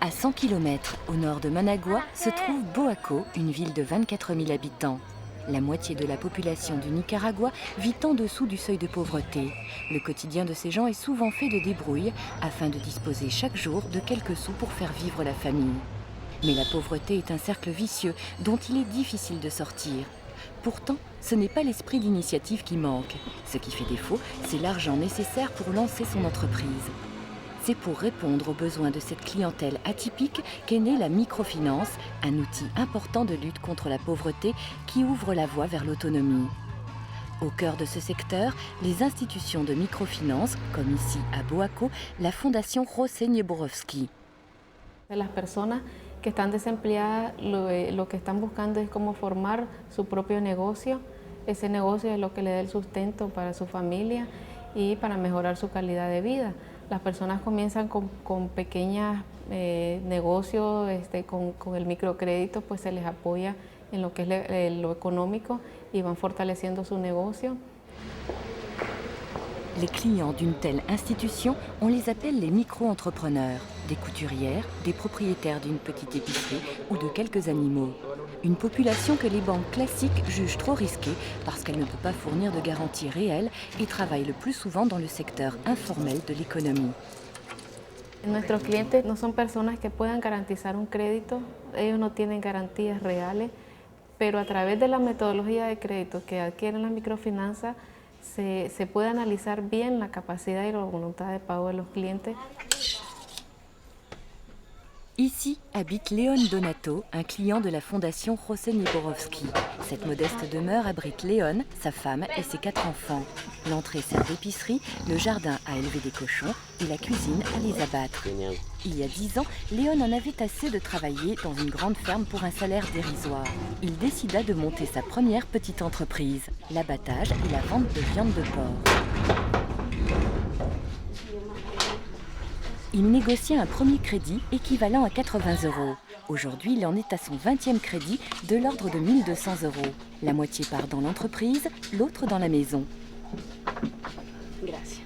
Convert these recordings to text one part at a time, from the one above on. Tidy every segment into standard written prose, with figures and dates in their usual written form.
À 100 km au nord de Managua se trouve Boaco, une ville de 24 000 habitants. La moitié de la population du Nicaragua vit en dessous du seuil de pauvreté. Le quotidien de ces gens est souvent fait de débrouilles afin de disposer chaque jour de quelques sous pour faire vivre la famille. Mais la pauvreté est un cercle vicieux dont il est difficile de sortir. Pourtant, ce n'est pas l'esprit d'initiative qui manque. Ce qui fait défaut, c'est l'argent nécessaire pour lancer son entreprise. C'est pour répondre aux besoins de cette clientèle atypique qu'est née la microfinance, un outil important de lutte contre la pauvreté qui ouvre la voie vers l'autonomie. Au cœur de ce secteur, les institutions de microfinance, comme ici à Boaco, la Fondation José Nieborowski. Las personas que están desempleadas lo que están buscando es cómo formar su propio negocio. Ese negocio es lo que le da el sustento para su familia y para mejorar su calidad de vida. Las personas comienzan con pequeños negocios, con el microcrédito, pues se les apoya en lo que es lo económico y van fortaleciendo su negocio. Les clients d'une telle institution, on les appelle les micro-entrepreneurs, des couturières, des propriétaires d'une petite épicerie ou de quelques animaux. Une population que les banques classiques jugent trop risquée parce qu'elle ne peut pas fournir de garanties réelles et travaille le plus souvent dans le secteur informel de l'économie. Nuestros clientes no son personas que puedan garantizar un crédito, ellos no tienen garantías reales, pero a través de la metodología de crédito que adquieren las microfinanzas, se puede analizar bien la capacidad y la voluntad de pago de los clientes. Ici habite Léon Donato, un client de la Fondation José Nieborowski. Cette modeste demeure abrite Léon, sa femme et ses 4 enfants. L'entrée sert d'épicerie, le jardin à élever des cochons et la cuisine à les abattre. Il y a 10 ans, Léon en avait assez de travailler dans une grande ferme pour un salaire dérisoire. Il décida de monter sa première petite entreprise, l'abattage et la vente de viande de porc. Il négocia un premier crédit équivalent à 80 €. Aujourd'hui, il en est à son 20e crédit de l'ordre de 1 200 €. La moitié part dans l'entreprise, l'autre dans la maison. Gracias.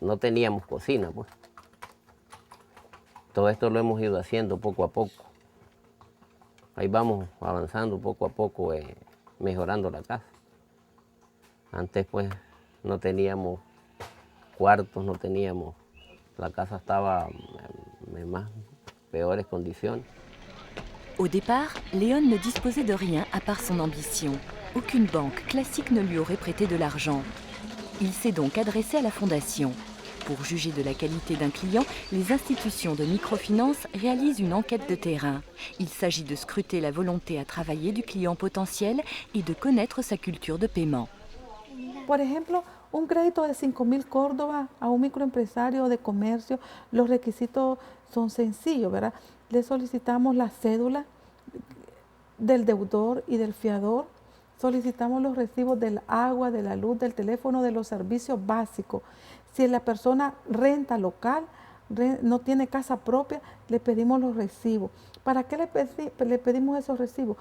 No teníamos cocina, pues. Todo esto lo hemos ido haciendo poco a poco. Ahí vamos avanzando poco a poco, mejorando la casa. Antes, pues, no teníamos cuartos, no teníamos... La casa estaba en más peores conditions. Au départ, Léon ne disposait de rien à part son ambition. Aucune banque classique ne lui aurait prêté de l'argent. Il s'est donc adressé à la Fondation. Pour juger de la qualité d'un client, les institutions de microfinance réalisent une enquête de terrain. Il s'agit de scruter la volonté à travailler du client potentiel et de connaître sa culture de paiement. Por ejemplo, un crédito de 5.000 córdobas a un microempresario de comercio, los requisitos son sencillos, ¿verdad? Le solicitamos la cédula del deudor y del fiador, solicitamos los recibos del agua, de la luz, del teléfono, de los servicios básicos. Si la persona renta local, no tiene casa propia, le pedimos los recibos. ¿Para qué le pedimos esos recibos?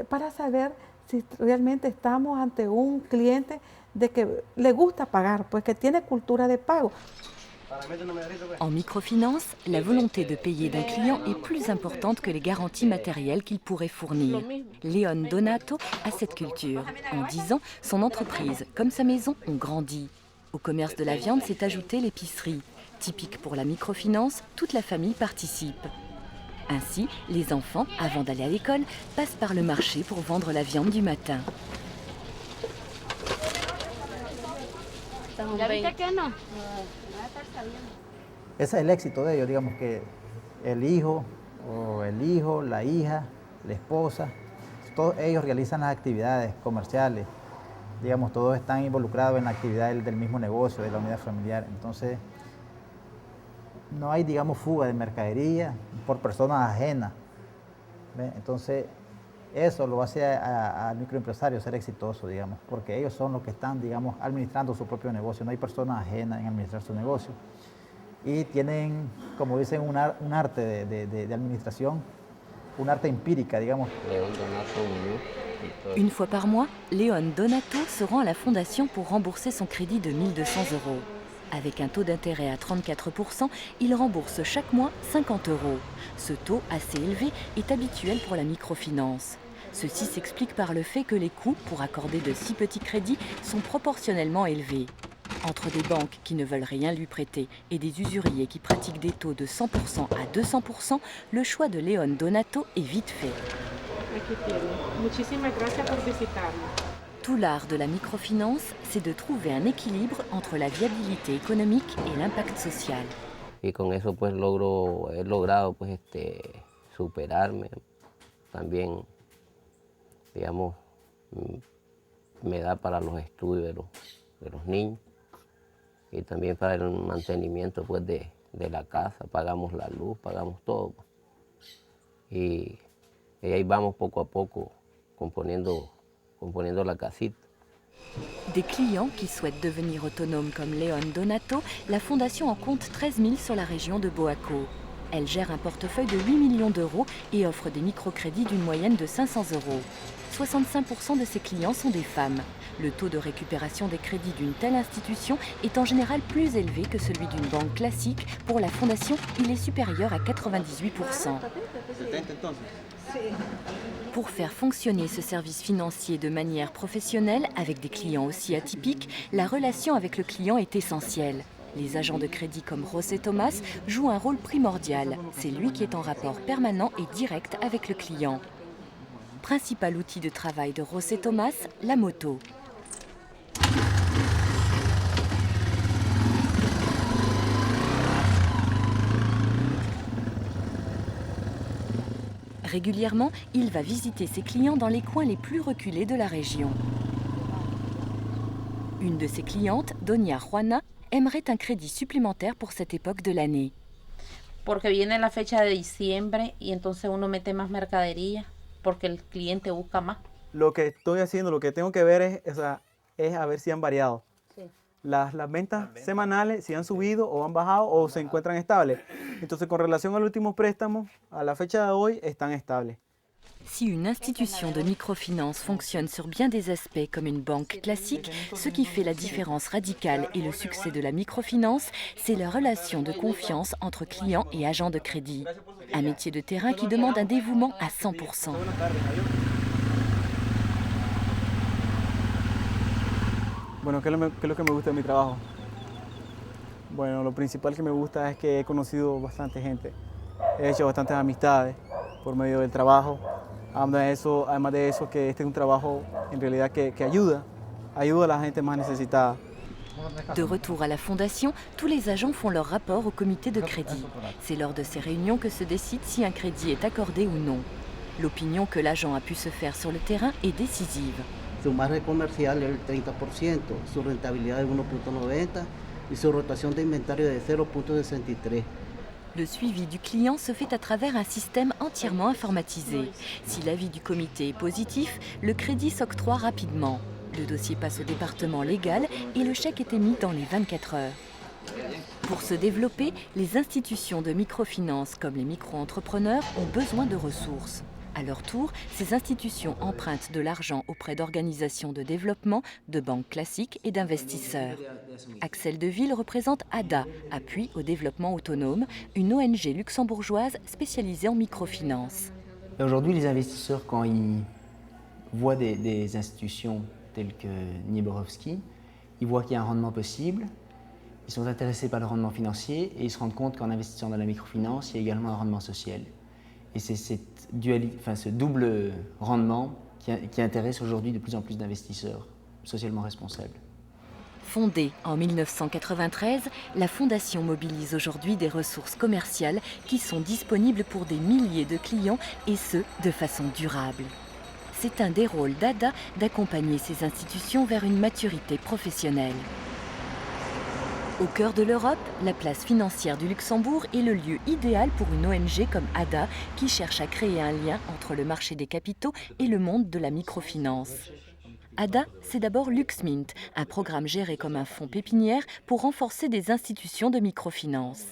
Para saber si realmente estamos ante un cliente de que le gusta pagar, pues que tiene cultura de pago. En microfinance, la volonté de payer d'un client est plus importante que les garanties matérielles qu'il pourrait fournir. Léon Donato a cette culture. En 10 ans, son entreprise, comme sa maison, ont grandi. Au commerce de la viande s'est ajoutée l'épicerie. Typique pour la microfinance, toute la famille participe. Ainsi, les enfants, avant d'aller à l'école, passent par le marché pour vendre la viande du matin. Ese es el éxito de ellos, digamos que el hijo, la hija, la esposa, todos ellos realizan las actividades comerciales, digamos, todos están involucrados en la actividad del mismo negocio, de la unidad familiar. Entonces, no hay, digamos, fuga de mercadería por personas ajenas. ¿Ve? Entonces, eso lo hace al microempresario ser exitoso, digamos, porque ellos son los que están, digamos, administrando su propio negocio. No hay personas ajenas en administrar su negocio. Y tienen, como dicen, un arte de administración, un arte empírica, digamos. Une fois par mois, Léon Donato se rend à la Fondation pour rembourser son crédit de 1 200 €. Avec un taux d'intérêt à 34%, il rembourse chaque mois 50 euros. Ce taux, assez élevé, est habituel pour la microfinance. Ceci s'explique par le fait que les coûts pour accorder de si petits crédits sont proportionnellement élevés. Entre des banques qui ne veulent rien lui prêter et des usuriers qui pratiquent des taux de 100% à 200%, le choix de León Donato est vite fait. Tout l'art de la microfinance, c'est de trouver un équilibre entre la viabilité économique et l'impact social. Y con eso pues he logrado pues superarme. También, digamos, me da para los estudios de los niños y también para el mantenimiento pues de la casa. Pagamos la luz, pagamos todo. Y ahí vamos poco a poco componiendo la casita. Des clients qui souhaitent devenir autonomes comme León Donato, la fondation en compte 13 000 sur la région de Boaco. Elle gère un portefeuille de 8 millions d'euros et offre des microcrédits d'une moyenne de 500 euros. 65% de ses clients sont des femmes. Le taux de récupération des crédits d'une telle institution est en général plus élevé que celui d'une banque classique. Pour la fondation, il est supérieur à 98%. Pour faire fonctionner ce service financier de manière professionnelle, avec des clients aussi atypiques, la relation avec le client est essentielle. Les agents de crédit comme José Tomás jouent un rôle primordial. C'est lui qui est en rapport permanent et direct avec le client. Principal outil de travail de José Tomás, la moto. Régulièrement, il va visiter ses clients dans les coins les plus reculés de la région. Une de ses clientes, Doña Juana, aimerait un crédit supplémentaire pour cette époque de l'année. Porque viene la fecha de diciembre y entonces uno mete más mercadería porque el cliente busca más. Lo que estoy haciendo, lo que tengo que ver es a ver si han variado. Sí. Las ventas semanales, si han subido o han bajado o se encuentran estables. Entonces, con relación al último préstamo, a la fecha de hoy, están estables. Si une institution de microfinance fonctionne sur bien des aspects comme une banque classique, ce qui fait la différence radicale et le succès de la microfinance, c'est la relation de confiance entre clients et agents de crédit. Un métier de terrain qui demande un dévouement à 100%. Bueno, ¿qué es lo que me gusta de mi trabajo? Bueno, lo principal que me gusta es que he conocido bastante gente. He hecho bastantes amistades por medio del trabajo. Además de eso, que este es un trabajo en realidad que ayuda a la gente más necesitada. De retour à la fondation, tous les agents font leur rapport au comité de crédit. C'est lors de ces réunions que se décide si un crédit est accordé ou non. L'opinion que l'agent a pu se faire sur le terrain est décisive. Su margen comercial es el 30%, su rentabilidad es 1.90 y su rotación de inventario de 0.63. Le suivi du client se fait à travers un système entièrement informatisé. Si l'avis du comité est positif, le crédit s'octroie rapidement. Le dossier passe au département légal et le chèque est émis dans les 24 heures. Pour se développer, les institutions de microfinance comme les micro-entrepreneurs ont besoin de ressources. À leur tour, ces institutions empruntent de l'argent auprès d'organisations de développement, de banques classiques et d'investisseurs. Axel Deville représente ADA, Appui au développement autonome, une ONG luxembourgeoise spécialisée en microfinance. Aujourd'hui, les investisseurs, quand ils voient des institutions telles que Nieborowski, ils voient qu'il y a un rendement possible, ils sont intéressés par le rendement financier et ils se rendent compte qu'en investissant dans la microfinance, il y a également un rendement social. Et c'est ce double rendement qui intéresse aujourd'hui de plus en plus d'investisseurs socialement responsables. Fondée en 1993, la Fondation mobilise aujourd'hui des ressources commerciales qui sont disponibles pour des milliers de clients et ce, de façon durable. C'est un des rôles d'ADA d'accompagner ces institutions vers une maturité professionnelle. Au cœur de l'Europe, la place financière du Luxembourg est le lieu idéal pour une ONG comme ADA qui cherche à créer un lien entre le marché des capitaux et le monde de la microfinance. ADA, c'est d'abord LuxMint, un programme géré comme un fonds pépinière pour renforcer des institutions de microfinance.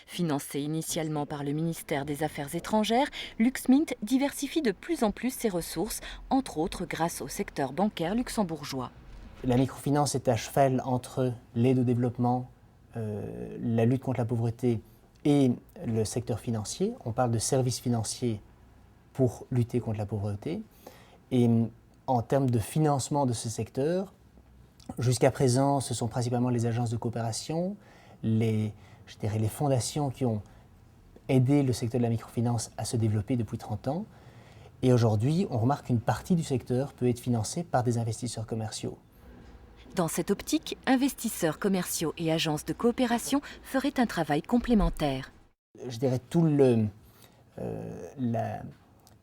Financé initialement par le ministère des Affaires étrangères, LuxMint diversifie de plus en plus ses ressources, entre autres grâce au secteur bancaire luxembourgeois. La microfinance est à cheval entre l'aide au développement, la lutte contre la pauvreté et le secteur financier. On parle de services financiers pour lutter contre la pauvreté. Et en termes de financement de ce secteur, jusqu'à présent, ce sont principalement les agences de coopération, les fondations qui ont aidé le secteur de la microfinance à se développer depuis 30 ans. Et aujourd'hui, on remarque qu'une partie du secteur peut être financée par des investisseurs commerciaux. Dans cette optique, investisseurs commerciaux et agences de coopération feraient un travail complémentaire. Je dirais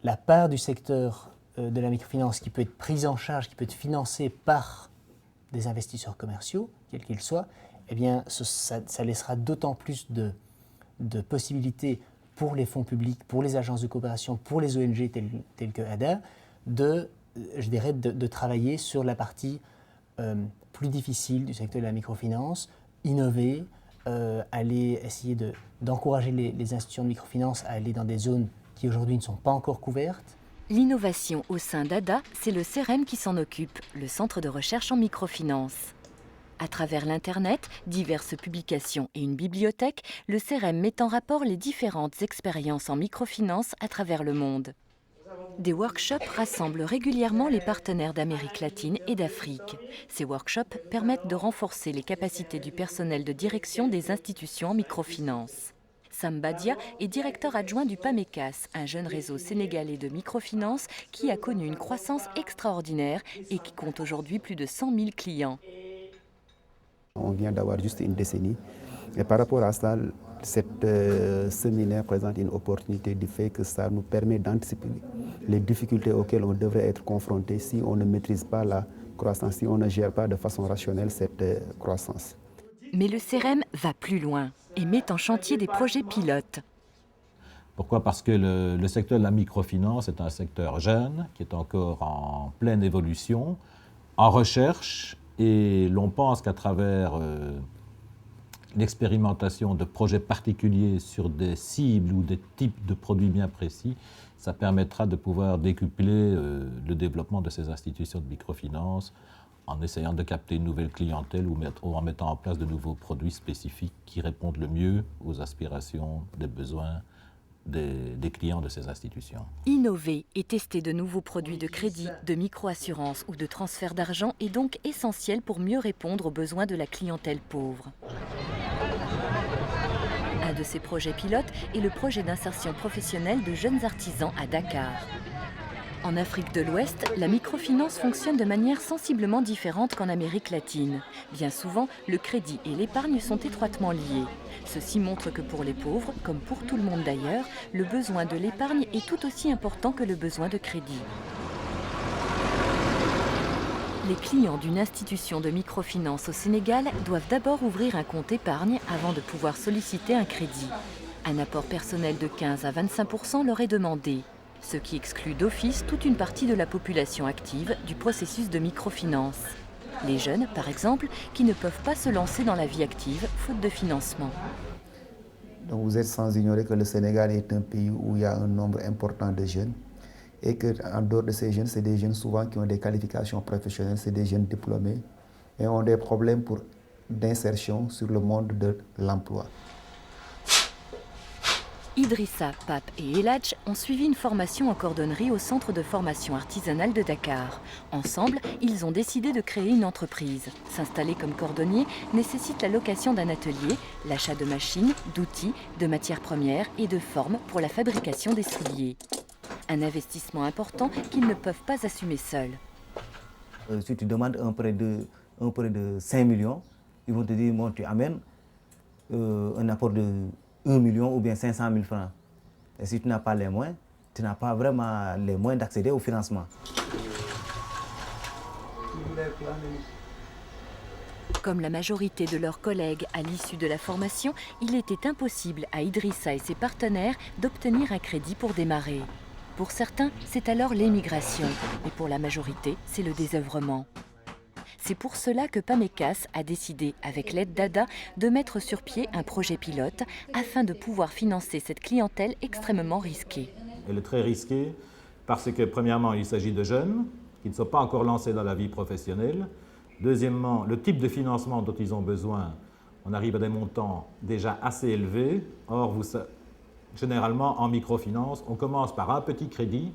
la part du secteur de la microfinance qui peut être prise en charge, qui peut être financée par des investisseurs commerciaux, quels qu'ils soient, eh bien, ça laissera d'autant plus de possibilités pour les fonds publics, pour les agences de coopération, pour les ONG telles que ADA, de travailler sur la partie plus difficile du secteur de la microfinance, innover, aller essayer d'encourager les institutions de microfinance à aller dans des zones qui aujourd'hui ne sont pas encore couvertes. L'innovation au sein d'ADA, c'est le CEREM qui s'en occupe, le Centre de recherche en microfinance. À travers l'Internet, diverses publications et une bibliothèque, le CEREM met en rapport les différentes expériences en microfinance à travers le monde. Des workshops rassemblent régulièrement les partenaires d'Amérique latine et d'Afrique. Ces workshops permettent de renforcer les capacités du personnel de direction des institutions en microfinance. Sam Badia est directeur adjoint du PAMECAS, un jeune réseau sénégalais de microfinance qui a connu une croissance extraordinaire et qui compte aujourd'hui plus de 100 000 clients. On vient d'avoir juste une décennie et par rapport à ça, cet séminaire présente une opportunité du fait que ça nous permet d'anticiper les difficultés auxquelles on devrait être confronté si on ne maîtrise pas la croissance, si on ne gère pas de façon rationnelle cette croissance. Mais le CEREM va plus loin et met en chantier des projets pilotes. Pourquoi? Parce que le secteur de la microfinance est un secteur jeune, qui est encore en pleine évolution, en recherche, et l'on pense qu'à travers l'expérimentation de projets particuliers sur des cibles ou des types de produits bien précis, ça permettra de pouvoir décupler le développement de ces institutions de microfinance en essayant de capter une nouvelle clientèle ou en mettant en place de nouveaux produits spécifiques qui répondent le mieux aux aspirations, des besoins des clients de ces institutions. Innover et tester de nouveaux produits de crédit, de micro-assurance ou de transfert d'argent est donc essentiel pour mieux répondre aux besoins de la clientèle pauvre. Un de ces projets pilotes est le projet d'insertion professionnelle de jeunes artisans à Dakar. En Afrique de l'Ouest, la microfinance fonctionne de manière sensiblement différente qu'en Amérique latine. Bien souvent, le crédit et l'épargne sont étroitement liés. Ceci montre que pour les pauvres, comme pour tout le monde d'ailleurs, le besoin de l'épargne est tout aussi important que le besoin de crédit. Les clients d'une institution de microfinance au Sénégal doivent d'abord ouvrir un compte épargne avant de pouvoir solliciter un crédit. Un apport personnel de 15 à 25% leur est demandé, ce qui exclut d'office toute une partie de la population active du processus de microfinance. Les jeunes, par exemple, qui ne peuvent pas se lancer dans la vie active faute de financement. Donc vous êtes sans ignorer que le Sénégal est un pays où il y a un nombre important de jeunes et qu'en dehors de ces jeunes, c'est des jeunes souvent qui ont des qualifications professionnelles, c'est des jeunes diplômés et ont des problèmes d'insertion sur le monde de l'emploi. Idrissa, Pape et Eladj ont suivi une formation en cordonnerie au centre de formation artisanale de Dakar. Ensemble, ils ont décidé de créer une entreprise. S'installer comme cordonnier nécessite la location d'un atelier, l'achat de machines, d'outils, de matières premières et de formes pour la fabrication des souliers. Un investissement important qu'ils ne peuvent pas assumer seuls. Si tu demandes un prêt de 5 millions, ils vont te dire bon, tu amènes un apport de 1 million ou bien 500 000 francs. Et si tu n'as pas les moyens, tu n'as pas vraiment les moyens d'accéder au financement. Comme la majorité de leurs collègues à l'issue de la formation, il était impossible à Idrissa et ses partenaires d'obtenir un crédit pour démarrer. Pour certains, c'est alors l'émigration, et pour la majorité, c'est le désœuvrement. C'est pour cela que PAMECAS a décidé, avec l'aide d'ADA, de mettre sur pied un projet pilote afin de pouvoir financer cette clientèle extrêmement risquée. Elle est très risquée parce que, premièrement, il s'agit de jeunes qui ne sont pas encore lancés dans la vie professionnelle Deuxièmement, le type de financement dont ils ont besoin. On arrive à des montants déjà assez élevés. Or, généralement, en microfinance, on commence par un petit crédit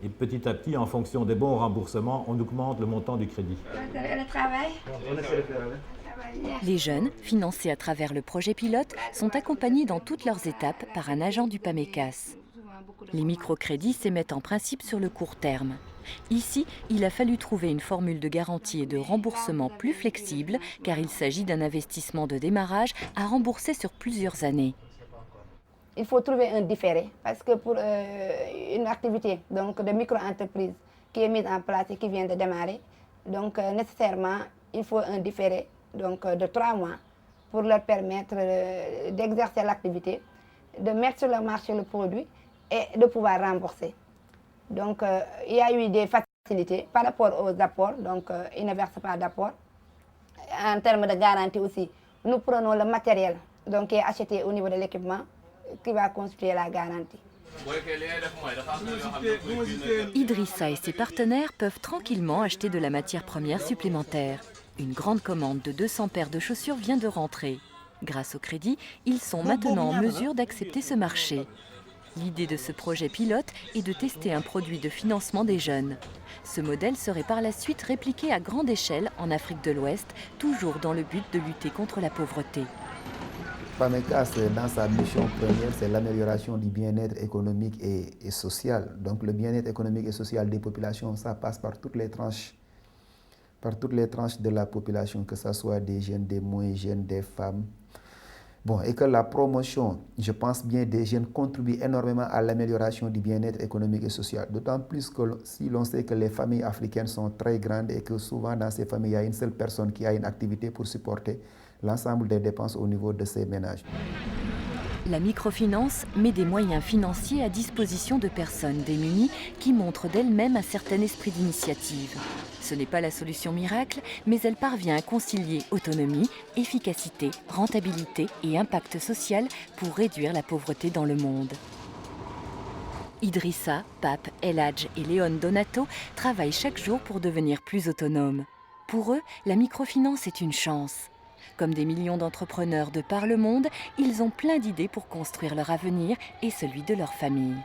et petit à petit, en fonction des bons remboursements, on augmente le montant du crédit. Les jeunes, financés à travers le projet pilote, sont accompagnés dans toutes leurs étapes par un agent du PAMECAS. Les microcrédits s'émettent en principe sur le court terme. Ici, il a fallu trouver une formule de garantie et de remboursement plus flexible, car il s'agit d'un investissement de démarrage à rembourser sur plusieurs années. Il faut trouver un différé, parce que pour une activité donc, de micro-entreprise qui est mise en place et qui vient de démarrer, donc nécessairement, il faut un différé donc, de 3 mois pour leur permettre d'exercer l'activité, de mettre sur le marché le produit et de pouvoir rembourser. Donc, il y a eu des facilités par rapport aux apports, donc ils ne versent pas d'apport. En termes de garantie aussi, nous prenons le matériel donc, qui est acheté au niveau de l'équipement qui va constituer la garantie. Idrissa et ses partenaires peuvent tranquillement acheter de la matière première supplémentaire. Une grande commande de 200 paires de chaussures vient de rentrer. Grâce au crédit, ils sont maintenant en mesure d'accepter ce marché. L'idée de ce projet pilote est de tester un produit de financement des jeunes. Ce modèle serait par la suite répliqué à grande échelle en Afrique de l'Ouest, toujours dans le but de lutter contre la pauvreté. PAMECAS, dans sa mission première, c'est l'amélioration du bien-être économique et social. Donc le bien-être économique et social des populations, ça passe par toutes les tranches de la population, que ce soit des jeunes, des moins jeunes, des femmes. Bon, et que la promotion, je pense bien, des jeunes contribue énormément à l'amélioration du bien-être économique et social. D'autant plus que si l'on sait que les familles africaines sont très grandes et que souvent dans ces familles, il y a une seule personne qui a une activité pour supporter l'ensemble des dépenses au niveau de ces ménages. La microfinance met des moyens financiers à disposition de personnes démunies qui montrent d'elles-mêmes un certain esprit d'initiative. Ce n'est pas la solution miracle, mais elle parvient à concilier autonomie, efficacité, rentabilité et impact social pour réduire la pauvreté dans le monde. Idrissa, Pape, Eladj et Léon Donato travaillent chaque jour pour devenir plus autonomes. Pour eux, la microfinance est une chance. Comme des millions d'entrepreneurs de par le monde, ils ont plein d'idées pour construire leur avenir et celui de leur famille.